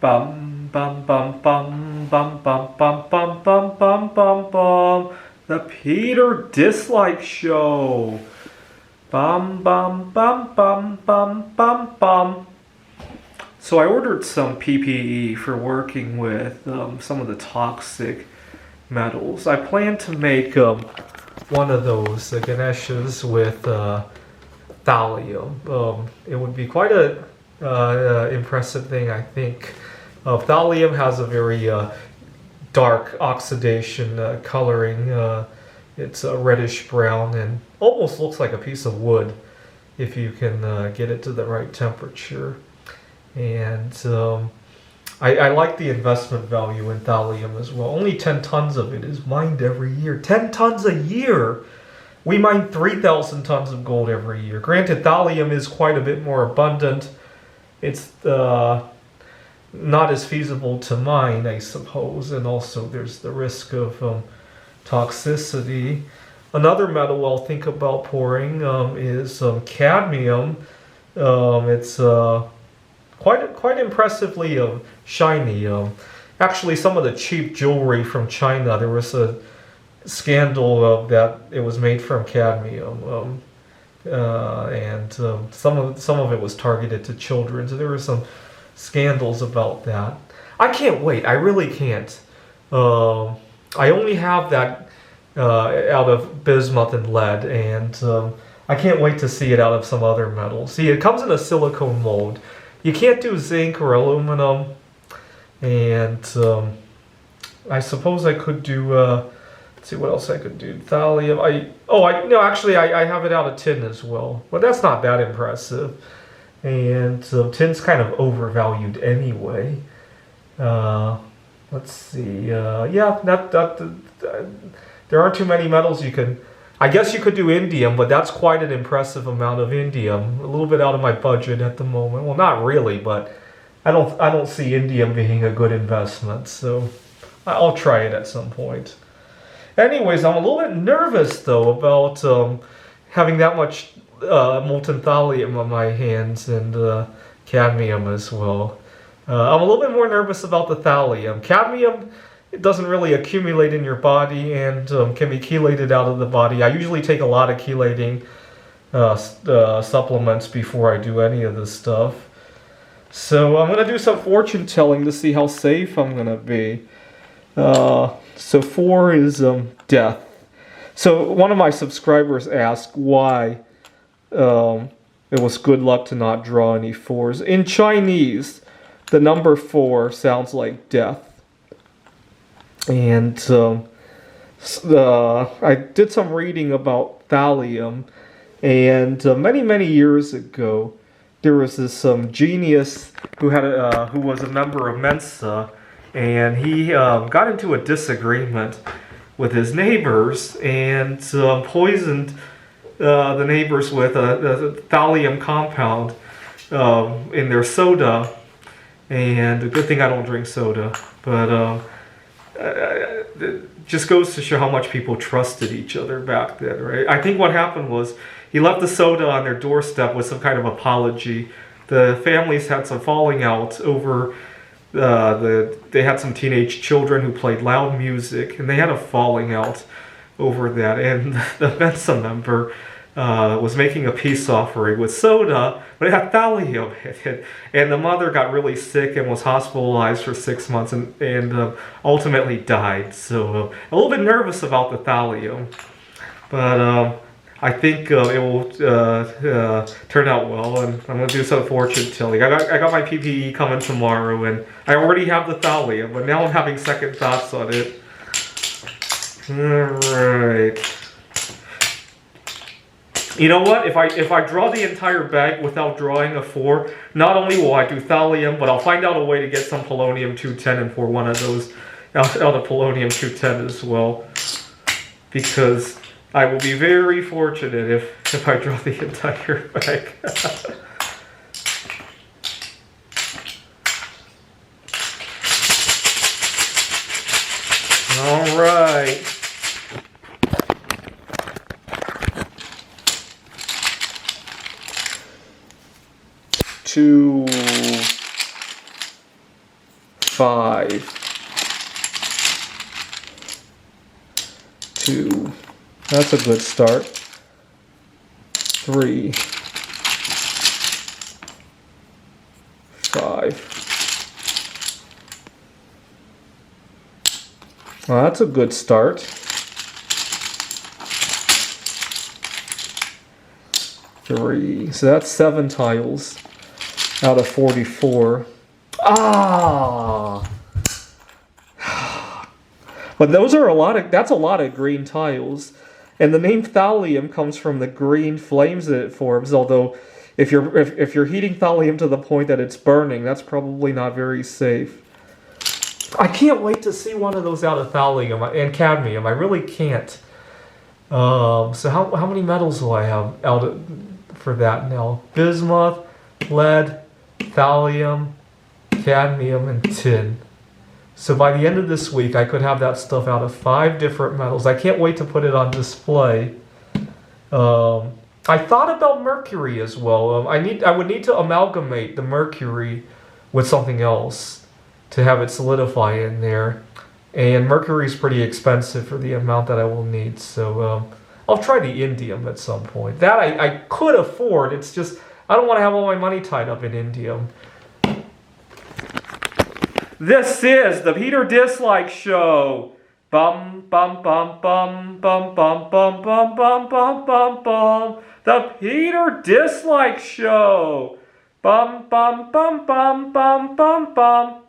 Bum bum bum bum bum bum bum bum bum bum bum bum. The Peter Dislike Show. Bum bum bum bum bum bum bum. So I ordered some PPE for working with some of the toxic metals. I plan to make one of those Ganeshas with thallium. It would be quite a impressive thing, I think. Thallium has a very dark oxidation coloring. It's reddish brown and almost looks like a piece of wood if you can get it to the right temperature. And I like the investment value in thallium as well. Only 10 tons of it is mined every year. 10 tons a year! We mine 3,000 tons of gold every year. Granted, thallium is quite a bit more abundant. It's not as feasible to mine, I suppose, and also there's the risk of toxicity. Another metal I'll think about pouring is cadmium. It's quite impressively shiny. Actually, some of the cheap jewelry from China, there was a scandal that it was made from cadmium, and some of it was targeted to children. So there were some scandals about that. I can't wait. I really can't. I only have that out of bismuth and lead, and I can't wait to see it out of some other metals. See, it comes in a silicone mold. You can't do zinc or aluminum, and I suppose I could do. Let's see what else I could do. Thallium. I have it out of tin as well, but that's not that impressive. And tin's kind of overvalued anyway. Let's see. There aren't too many metals you can. I guess you could do indium, but that's quite an impressive amount of indium. A little bit out of my budget at the moment. Well, not really, but I don't see indium being a good investment. So I'll try it at some point. Anyways, I'm a little bit nervous though about having that much molten thallium on my hands and cadmium as well. I'm a little bit more nervous about the thallium. Cadmium, it doesn't really accumulate in your body and can be chelated out of the body. I usually take a lot of chelating supplements before I do any of this stuff. So I'm going to do some fortune telling to see how safe I'm going to be. So 4 is death. So one of my subscribers asked why it was good luck to not draw any 4s. In Chinese, the number 4 sounds like death. And I did some reading about thallium, and many years ago, there was this genius who was a member of Mensa, and he got into a disagreement with his neighbors and poisoned the neighbors with a thallium compound in their soda. And a good thing I don't drink soda, but it just goes to show how much people trusted each other back then, right? I think what happened was he left the soda on their doorstep with some kind of apology. The families had some falling out over they had some teenage children who played loud music, and they had a falling out over that. And the Mensa member was making a peace offering with soda, but it had thallium in it. And the mother got really sick and was hospitalized for 6 months and ultimately died. So a little bit nervous about the thallium, but I think it will turn out well, and I'm going to do some fortune telling. I got my PPE coming tomorrow, and I already have the thallium, but now I'm having second thoughts on it. Alright. You know what? If I draw the entire bag without drawing a 4, not only will I do thallium, but I'll find out a way to get some polonium-210 and pour one of those out of polonium-210 as well. Because I will be very fortunate if I draw the entire bag. All right. 5, 2. That's a good start. 3, 5. Well, that's a good start. 3. So that's 7 tiles out of 44. Ah! But those are that's a lot of green tiles. And the name thallium comes from the green flames that it forms, although if you're heating thallium to the point that it's burning, that's probably not very safe. I can't wait to see one of those out of thallium and cadmium. I really can't. So how many metals will I have out for that now? Bismuth, lead, thallium, cadmium, and tin. So by the end of this week, I could have that stuff out of 5 different metals. I can't wait to put it on display. I thought about mercury as well. I would need to amalgamate the mercury with something else to have it solidify in there. And mercury is pretty expensive for the amount that I will need. So I'll try the indium at some point. That I could afford. It's just, I don't want to have all my money tied up in indium. This is the Peter Dislike Show. Bum bum bum bum bum bum bum bum bum bum bum bum. The Peter Dislike Show. Bum bum bum bum bum bum bum.